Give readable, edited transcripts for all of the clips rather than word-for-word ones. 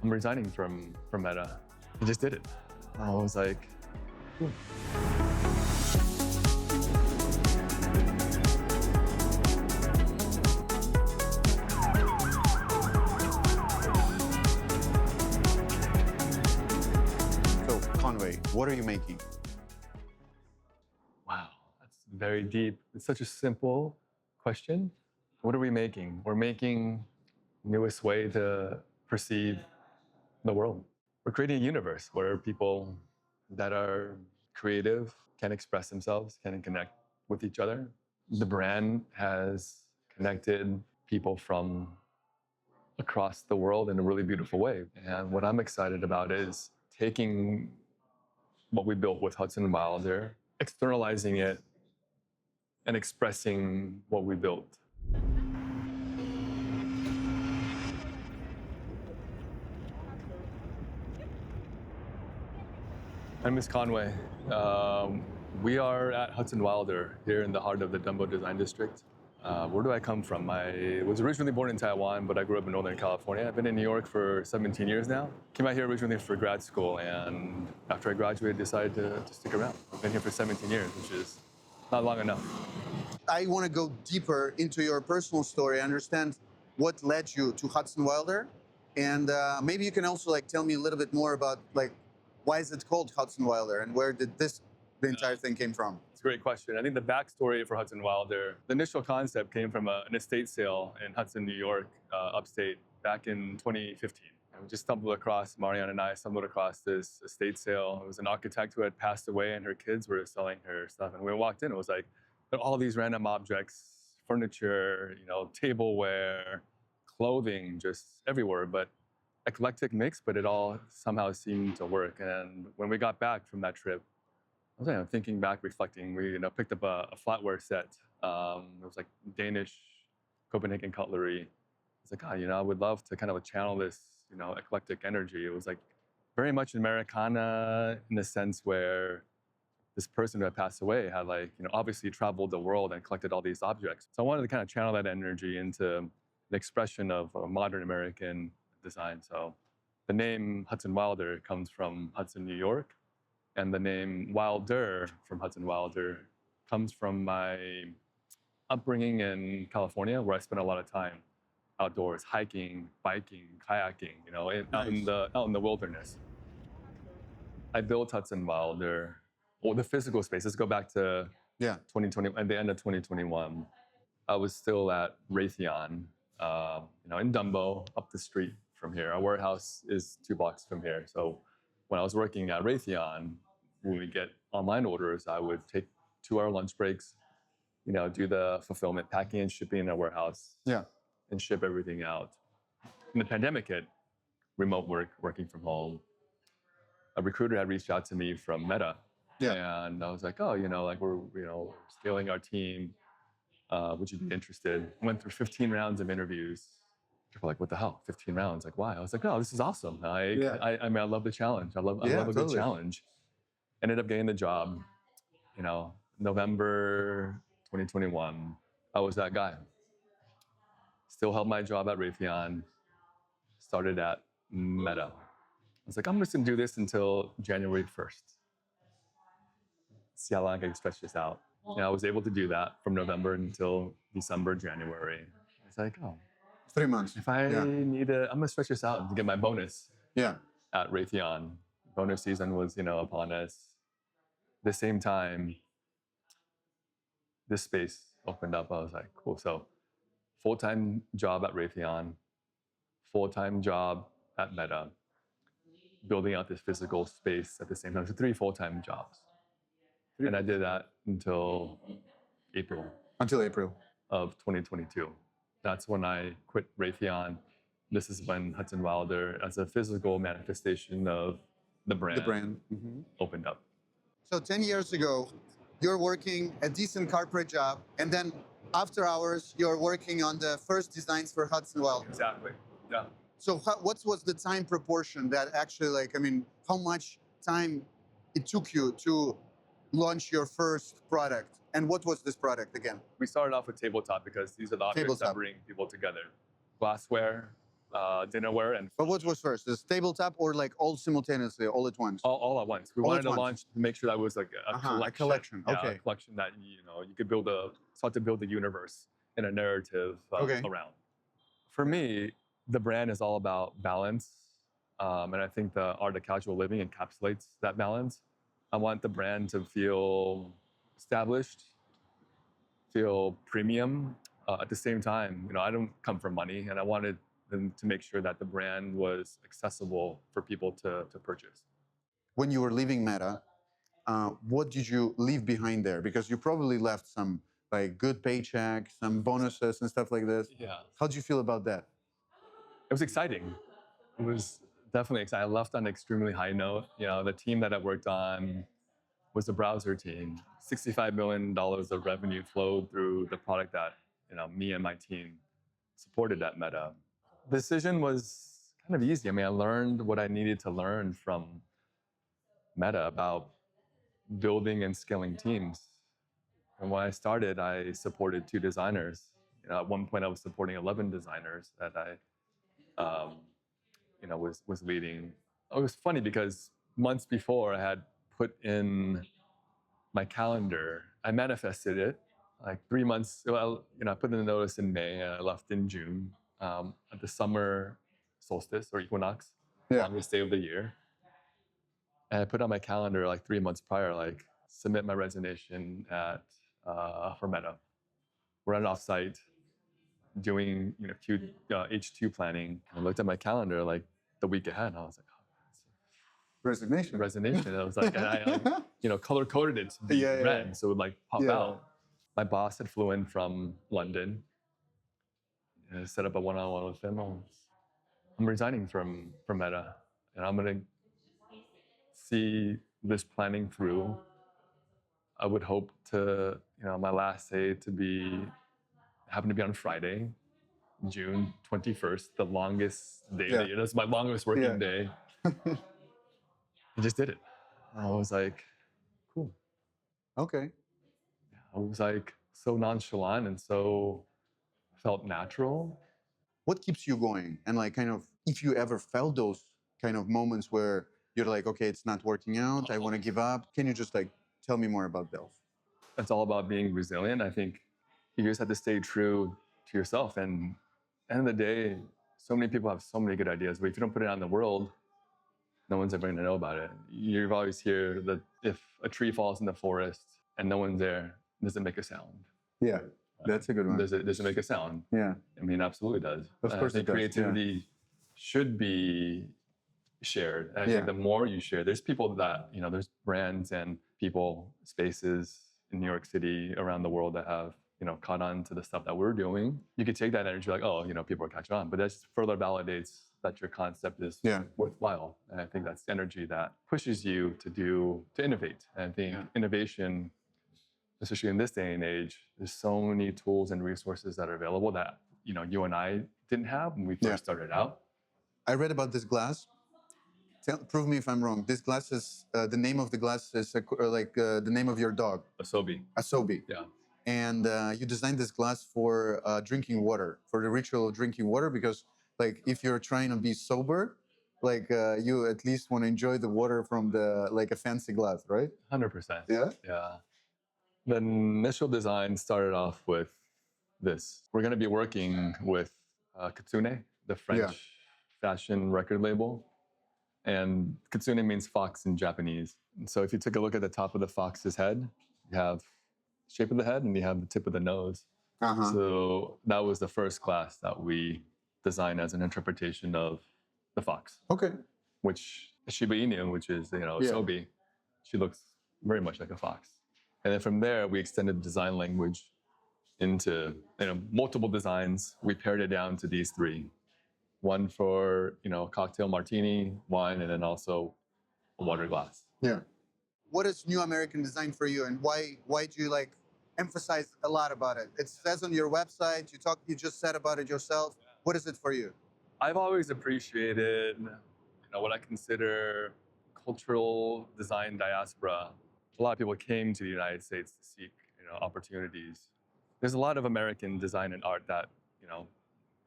I'm resigning from Meta. I just did it. I was like, "Ooh." So, Conway, what are you making? Wow, that's very deep. It's such a simple question. What are we making? We're making the newest way to perceive the world. We're creating a universe where people that are creative can express themselves, can connect with each other. The brand has connected people from across the world in a really beautiful way. And what I'm excited about is taking what we built with Hudson Wilder, externalizing it, and expressing what we built. My name is Conway. We are at Hudson Wilder here in the heart of the DUMBO Design District. Where do I come from? I was originally born in Taiwan, but I grew up in Northern California. I've been in New York for 17 years now. Came out here originally for grad school, and after I graduated, decided to stick around. I've been here for 17 years, which is not long enough. I want to go deeper into your personal story, understand what led you to Hudson Wilder, and maybe you can also tell me a little bit more about why is it called Hudson Wilder, and where did the entire thing came from? It's a great question. I think the backstory for Hudson Wilder, the initial concept came from an estate sale in Hudson, New York, upstate, back in 2015. And we just stumbled across, Marianne and I stumbled across this estate sale. It was an architect who had passed away, and her kids were selling her stuff. And when we walked in, it was like all these random objects, furniture, tableware, clothing, just everywhere. But eclectic mix, but it all somehow seemed to work. And when we got back from that trip, I was thinking back, reflecting. We picked up a flatware set. It was like Danish Copenhagen cutlery. It's like, I would love to kind of channel this, eclectic energy. It was like very much Americana in the sense where this person who had passed away had obviously traveled the world and collected all these objects. So I wanted to kind of channel that energy into an expression of a modern American design. So the name Hudson Wilder comes from Hudson, New York, and the name Wilder from Hudson Wilder comes from my upbringing in California, where I spent a lot of time outdoors, hiking, biking, kayaking, out in the wilderness. I built Hudson Wilder, the physical space. Let's go back to 2020, at the end of 2021. I was still at Raytheon, in DUMBO, up the street from here. Our warehouse is 2 blocks from here. So when I was working at Raytheon, when we get online orders, I would take 2-hour lunch breaks, do the fulfillment, packing and shipping in our warehouse, and ship everything out. When the pandemic hit, remote work, working from home, a recruiter had reached out to me from Meta. And I was like, we're scaling our team. Would you be interested? Went through 15 rounds of interviews. People were like, what the hell? 15 rounds? Like, why? I was like, oh, this is awesome. I love the challenge. I love a good challenge. Ended up getting the job, November 2021. I was that guy. Still held my job at Raytheon. Started at Meta. I was like, I'm just gonna do this until January 1st. See how long I can stretch this out. And I was able to do that from November until December, January. It's like, 3 months. If I need I'm gonna stretch this out to get my bonus. At Raytheon. Bonus season was, upon us. The same time, this space opened up. I was like, cool. So full-time job at Raytheon, full-time job at Meta, building out this physical space at the same time. So 3 full-time jobs. And I did that until April. Until April. Of 2022. That's when I quit Raytheon. This is when Hudson Wilder, as a physical manifestation of the brand, opened up. So 10 years ago, you're working a decent corporate job, and then after hours, you're working on the first designs for Hudson Wilder. Exactly, yeah. So what was the time proportion that actually, how much time it took you to launch your first product? And what was this product again? We started off with tabletop because these are the objects that bring people together. Glassware, dinnerware, and But what was first, this tabletop or like all simultaneously, all at once? all at once. We All wanted at to once. launch to make sure that was like a collection. A collection. Yeah, Okay. a collection that you could start to build a universe and a narrative Okay. around. For me, the brand is all about balance, and I think the art of casual living encapsulates that balance. I want the brand to feel established, feel premium. At the same time, I don't come from money, and I wanted them to make sure that the brand was accessible for people to purchase. When you were leaving Meta, what did you leave behind there? Because you probably left some like good paycheck, some bonuses and stuff like this. Yeah, How did you feel about that? it was exciting. It was definitely exciting. I left on an extremely high note. The team that I worked on was a browser team. $65 million of revenue flowed through the product that me and my team supported at Meta. The decision was kind of easy. I mean, I learned what I needed to learn from Meta about building and scaling teams. And when I started, I supported 2 designers. At one point, I was supporting 11 designers that I, was leading. It was funny because months before, I had put in my calendar. I manifested it like 3 months. Well, I put in a notice in May. I left in June at the summer solstice or equinox, longest day of the year. And I put on my calendar like 3 months prior, like submit my resignation for Meta. We're on offsite doing H2 planning. And I looked at my calendar like the week ahead, and I was like, Resignation. Resignation. I was like, and I color coded it to be red, so it would like pop out. My boss had flew in from London, and I set up a one-on-one with him. I'm resigning from Meta, and I'm gonna see this planning through. I would hope to, my last day happen to be on Friday, June 21st, the longest day of the year. That's my longest working day. I just did it. I was like, cool. Okay. I was like so nonchalant and so felt natural. What keeps you going? And like kind of, if you ever felt those kind of moments where you're like, okay, it's not working out, I want to give up. Can you just like tell me more about those? It's all about being resilient. I think you just have to stay true to yourself. And at the end of the day, so many people have so many good ideas, but if you don't put it out in the world, no one's ever going to know about it. You always hear that if a tree falls in the forest and no one's there, does it make a sound? Yeah, that's a good one. Does it make a sound? Yeah. I mean, absolutely does. Of course it does. Creativity should be shared. And I think the more you share, there's people that, there's brands and people, spaces in New York City, around the world that have, caught on to the stuff that we're doing. You could take that energy like, oh, people are catching on, but that just further validates that your concept is worthwhile. And I think that's the energy that pushes you to innovate. And I think innovation, especially in this day and age, there's so many tools and resources that are available that, you and I didn't have when we first started out. I read about this glass. Prove me if I'm wrong. This glass is, the name of the glass is the name of your dog. Asobi. Asobi. Yeah. And you designed this glass for drinking water, for the ritual of drinking water, because like if you're trying to be sober, like you at least want to enjoy the water from a fancy glass, right? 100%. Yeah? Yeah. The initial design started off with this. We're going to be working with Kitsune, the French fashion record label. And Kitsune means fox in Japanese. And so if you take a look at the top of the fox's head, you have the shape of the head and you have the tip of the nose. So that was the first glass that we designed as an interpretation of the fox. Okay. Which Shiba Inu, which is, Asobi, she looks very much like a fox. And then from there, we extended the design language into multiple designs. We pared it down to these 3. One for, cocktail martini, wine, and then also a water glass. Yeah. What is New American design for you, and why do you emphasize a lot about it? It says on your website, you just said about it yourself. What is it for you? I've always appreciated, what I consider cultural design diaspora. A lot of people came to the United States to seek, opportunities. There's a lot of American design and art that,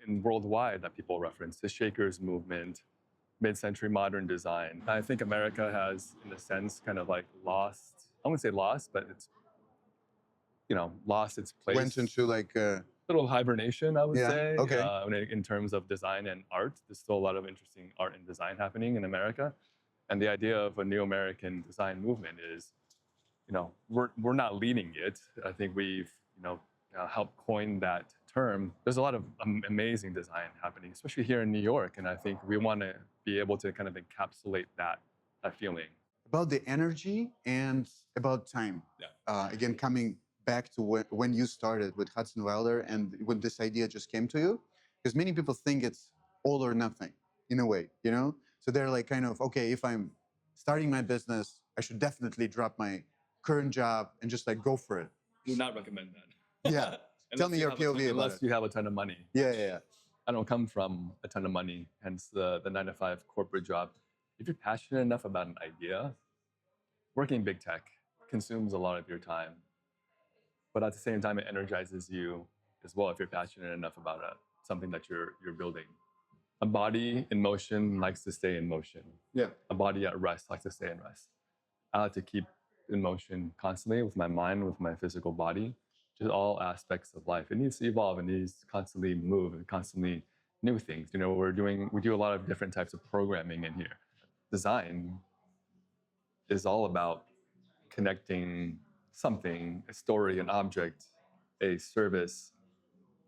in worldwide that people reference, the Shakers movement, mid-century modern design. I think America has, in a sense, kind of like lost, I wouldn't say lost, but it's, lost its place. Went into like little hibernation, I would say. Okay. In terms of design and art, there's still a lot of interesting art and design happening in America. And the idea of a new American design movement is, we're not leading it. I think we've, helped coin that term. There's a lot of amazing design happening, especially here in New York. And I think we want to be able to kind of encapsulate that feeling. About the energy and about time. Yeah. Again, coming back to when you started with Hudson Wilder and when this idea just came to you, because many people think it's all or nothing in a way, So they're like kind of, okay, if I'm starting my business, I should definitely drop my current job and just like go for it. Do not recommend that. Yeah. Tell me your POV about it. Unless you have a ton of money. Yeah. I don't come from a ton of money, hence the 9-to-5 corporate job. If you're passionate enough about an idea, working in big tech consumes a lot of your time. But at the same time, it energizes you as well if you're passionate enough about something that you're building. A body in motion likes to stay in motion. Yeah. A body at rest likes to stay in rest. I like to keep in motion constantly with my mind, with my physical body, just all aspects of life. It needs to evolve. It needs to constantly move and constantly new things. We do a lot of different types of programming in here. Design is all about connecting something, a story, an object, a service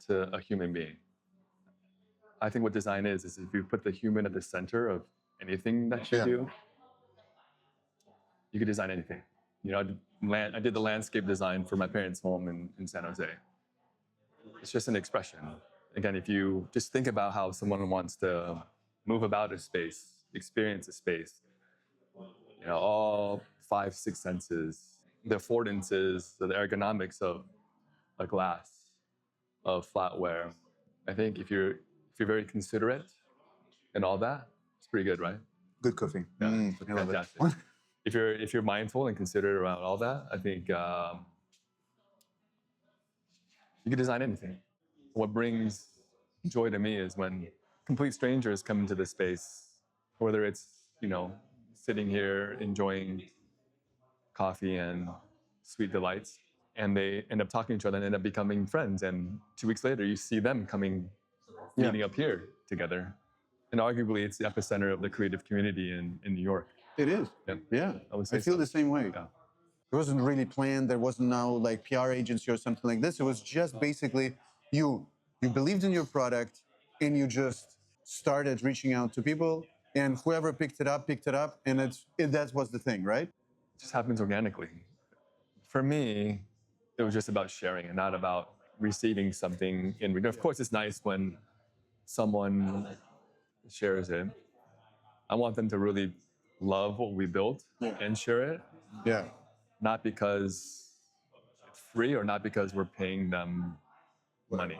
to a human being. I think what design is if you put the human at the center of anything that you do, you could design anything. I did the landscape design for my parents' home in San Jose. It's just an expression. Again, if you just think about how someone wants to move about a space, experience a space, all 5, 6 senses, the affordances, the ergonomics of a glass, of flatware. I think if you're very considerate and all that, it's pretty good, right? Good cooking. Yeah, fantastic. If you're mindful and considerate around all that, I think you can design anything. What brings joy to me is when complete strangers come into the space, whether it's sitting here enjoying coffee and sweet delights, and they end up talking to each other and end up becoming friends. And 2 weeks later, you see them meeting up here together. And arguably, it's the epicenter of the creative community in New York. It is. Yeah. I feel the same way. Yeah. It wasn't really planned. There wasn't now like PR agency or something like this. It was just basically you believed in your product and you just started reaching out to people, and whoever picked it up, and that was the thing, right? It just happens organically. For me, it was just about sharing and not about receiving something in return. Of course, it's nice when someone shares it. I want them to really love what we built and share it. Yeah. Not because it's free or not because we're paying them money.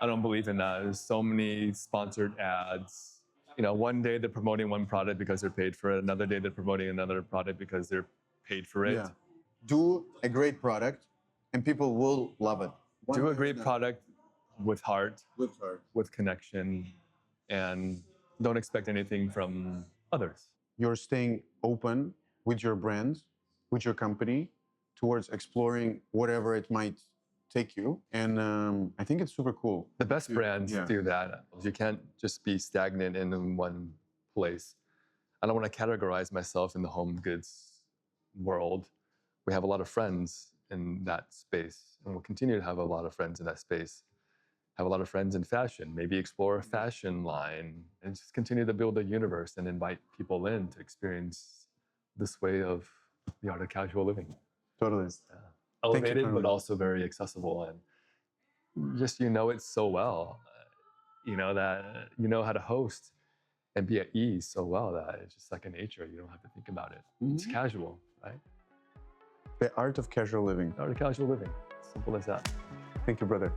I don't believe in that. There's so many sponsored ads. One day they're promoting one product because they're paid for it. Another day they're promoting another product because they're paid for it. Yeah. Do a great product and people will love it. Do a great product with heart, with connection, and don't expect anything from others. You're staying open with your brand, with your company, towards exploring whatever it might take you. And I think it's super cool. The best brands do that. You can't just be stagnant in one place. I don't want to categorize myself in the home goods world. We have a lot of friends in that space, and we'll continue to have a lot of friends in that space. Have a lot of friends in fashion, maybe explore a fashion line, and just continue to build a universe and invite people in to experience this way of the art of casual living. Totally. Elevated, but also very accessible. And just, it so well, that how to host and be at ease so well that it's just second nature. You don't have to think about it. Mm-hmm. It's casual, right? The art of casual living. The art of casual living. Simple as that. Thank you, brother.